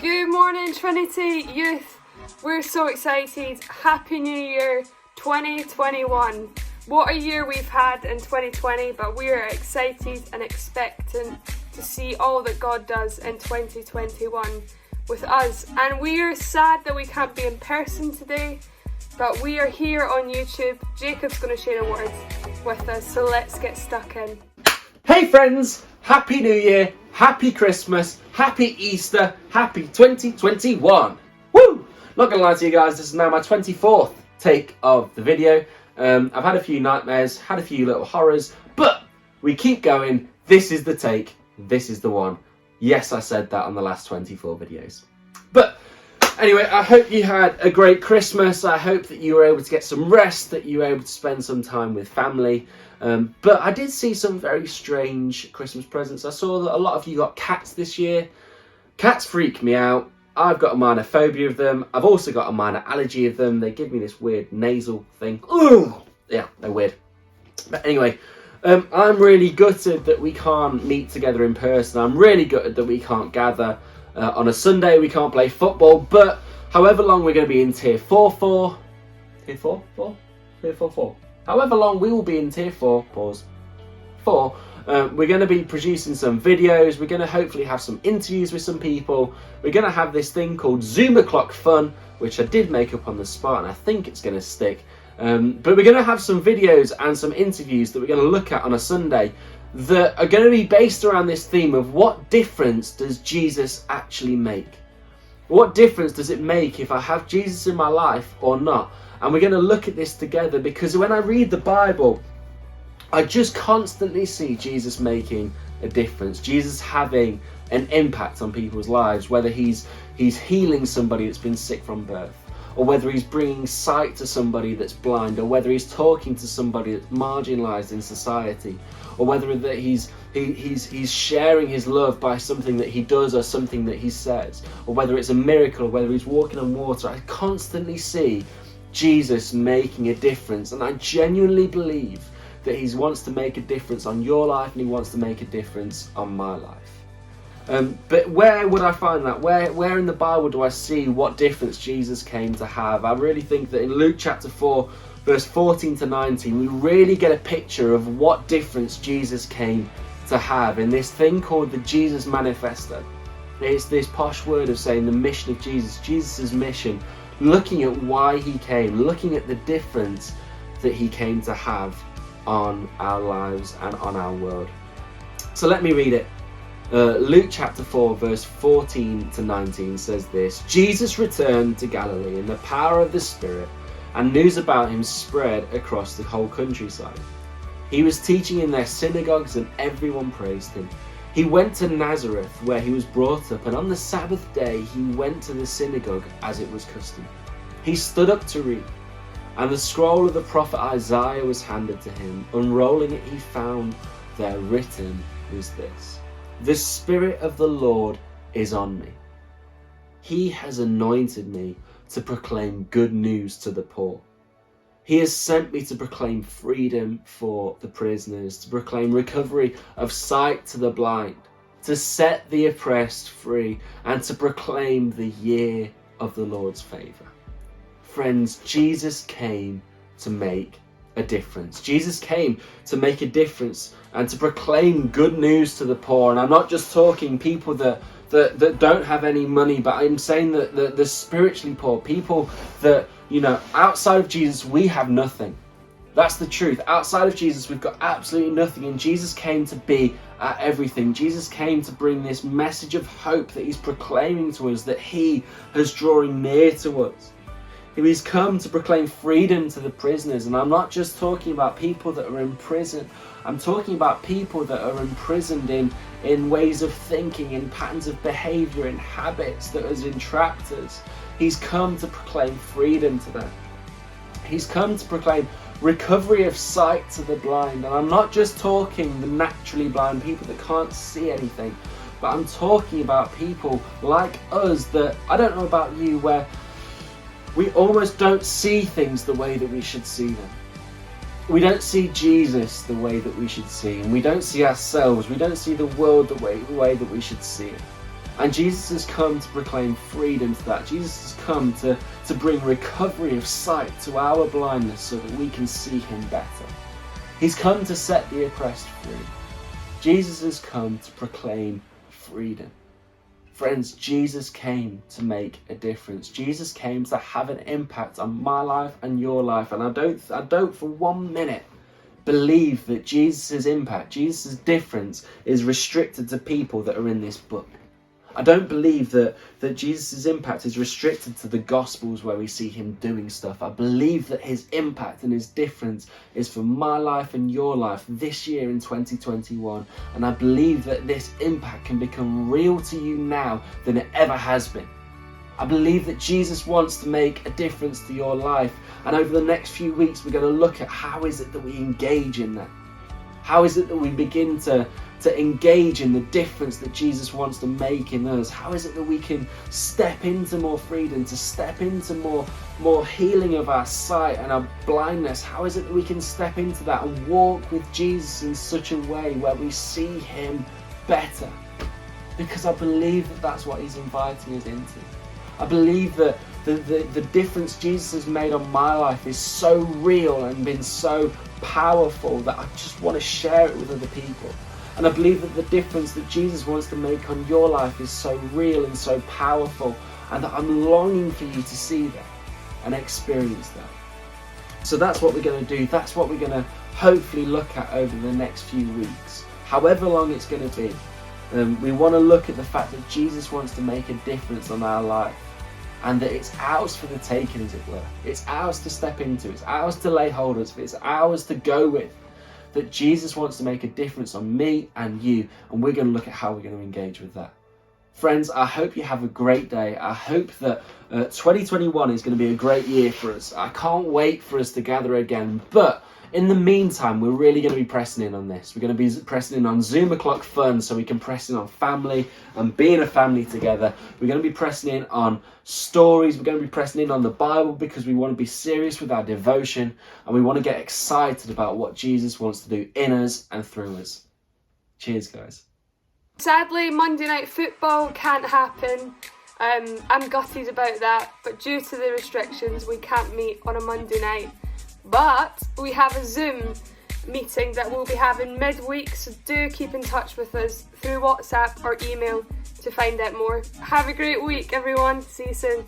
Good morning, Trinity youth. We're so excited. Happy New Year 2021. What a year we've had in 2020, but we are excited and expectant to see all that God does in 2021 with us. And we are sad that we can't be in person today, but we are here on YouTube. Jacob's going to share a word with us, so let's get stuck in. Hey friends, Happy New Year, Happy Christmas, Happy Easter, Happy 2021. Woo! Not gonna lie to you guys, this is now my 24th take of the video. I've had a few nightmares, had a few little horrors, but we keep going. This is the take, this is the one. Yes, I said that on the last 24 videos. But anyway, I hope you had a great Christmas. I hope that you were able to get some rest, that you were able to spend some time with family. But I did see some very strange Christmas presents. I saw that a lot of you got cats this year. Cats freak me out. I've got a minor phobia of them. I've also got a minor allergy of them. They give me this weird nasal thing. Ooh! Yeah, they're weird. But anyway, I'm really gutted that we can't meet together in person. I'm really gutted that we can't gather. On a Sunday, we can't play football. But however long we're going to be in Tier 4 for... Tier 4? Tier 4. However long we will be in Tier 4, we're going to be producing some videos. We're going to hopefully have some interviews with some people. We're going to have this thing called Zoom O'Clock Fun, which I did make up on the spot, and I think it's going to stick. But we're going to have some videos and some interviews that we're going to look at on a Sunday that are going to be based around this theme of what difference does Jesus actually make? What difference does it make if I have Jesus in my life or not? And we're going to look at this together, because when I read the Bible, I just constantly see Jesus making a difference. Jesus having an impact on people's lives, whether he's healing somebody that's been sick from birth, or whether he's bringing sight to somebody that's blind, or whether he's talking to somebody that's marginalised in society, or whether that he's sharing his love by something that he does or something that he says, or whether it's a miracle, or whether he's walking on water. I constantly see Jesus making a difference, and I genuinely believe that he wants to make a difference on your life, and he wants to make a difference on my life. But where would I find that? Where in the Bible do I see what difference Jesus came to have? I really think that in Luke chapter 4, verse 14 to 19, we really get a picture of what difference Jesus came to have in this thing called the Jesus Manifesto. It's this posh word of saying the mission of Jesus, Jesus' mission, looking at why he came, looking at the difference that he came to have on our lives and on our world. So let me read it. Luke chapter 4 verse 14 to 19 says this: Jesus returned to Galilee in the power of the Spirit, and news about him spread across the whole countryside. He was teaching in their synagogues, and everyone praised him. He went to Nazareth, where he was brought up, and on the Sabbath day he went to the synagogue as it was custom. He stood up to read, and the scroll of the prophet Isaiah was handed to him. Unrolling it, he found there written was this: "The Spirit of the Lord is on me. He has anointed me to proclaim good news to the poor. He has sent me to proclaim freedom for the prisoners, to proclaim recovery of sight to the blind, to set the oppressed free, and to proclaim the year of the Lord's favour." Friends, Jesus came to make a difference. Jesus came to make a difference and to proclaim good news to the poor. And I'm not just talking people that don't have any money, but I'm saying that the spiritually poor, people that, outside of Jesus, we have nothing. That's the truth. Outside of Jesus, we've got absolutely nothing. And Jesus came to be everything. Jesus came to bring this message of hope that he's proclaiming to us, that he is drawing near to us. He's come to proclaim freedom to the prisoners. And I'm not just talking about people that are in prison. I'm talking about people that are imprisoned in ways of thinking, in patterns of behaviour, in habits that has entrapped us. He's come to proclaim freedom to them. He's come to proclaim recovery of sight to the blind. And I'm not just talking the naturally blind, people that can't see anything, but I'm talking about people like us that, I don't know about you, where we almost don't see things the way that we should see them. We don't see Jesus the way that we should see him. We don't see ourselves. We don't see the world the way that we should see it. And Jesus has come to proclaim freedom to that. Jesus has come to bring recovery of sight to our blindness so that we can see him better. He's come to set the oppressed free. Jesus has come to proclaim freedom. Friends, Jesus came to make a difference. Jesus came to have an impact on my life and your life. And I don't for 1 minute believe that Jesus' impact, Jesus' difference is restricted to people that are in this book. I don't believe that Jesus' impact is restricted to the Gospels where we see him doing stuff. I believe that his impact and his difference is for my life and your life this year in 2021. And I believe that this impact can become real to you now than it ever has been. I believe that Jesus wants to make a difference to your life. And over the next few weeks, we're going to look at how is it that we engage in that. How is it that we begin to engage in the difference that Jesus wants to make in us? How is it that we can step into more freedom, to step into more healing of our sight and our blindness? How is it that we can step into that and walk with Jesus in such a way where we see him better? Because I believe that that's what he's inviting us into. I believe that the difference Jesus has made on my life is so real and been so powerful that I just want to share it with other people. And I believe that the difference that Jesus wants to make on your life is so real and so powerful, and that I'm longing for you to see that and experience that. So that's what we're going to do. That's what we're going to hopefully look at over the next few weeks, however long it's going to be. We want to look at the fact that Jesus wants to make a difference on our life, and that it's ours for the taking, as it were. It's ours to step into. It's ours to lay hold of. It's ours to go with. That Jesus wants to make a difference on me and you, and we're going to look at how we're going to engage with that. Friends, I hope you have a great day. I hope that 2021 is going to be a great year for us. I can't wait for us to gather again, but in the meantime, we're really going to be pressing in on this. We're going to be pressing in on Zoom o'clock fun, so we can press in on family and being a family together. We're going to be pressing in on stories. We're going to be pressing in on the Bible because we want to be serious with our devotion, and we want to get excited about what Jesus wants to do in us and through us. Cheers, guys. Sadly, Monday Night Football can't happen. I'm gutted about that, but due to the restrictions, we can't meet on a Monday night. But we have a Zoom meeting that we'll be having midweek, so do keep in touch with us through WhatsApp or email to find out more. Have a great week, everyone. See you soon.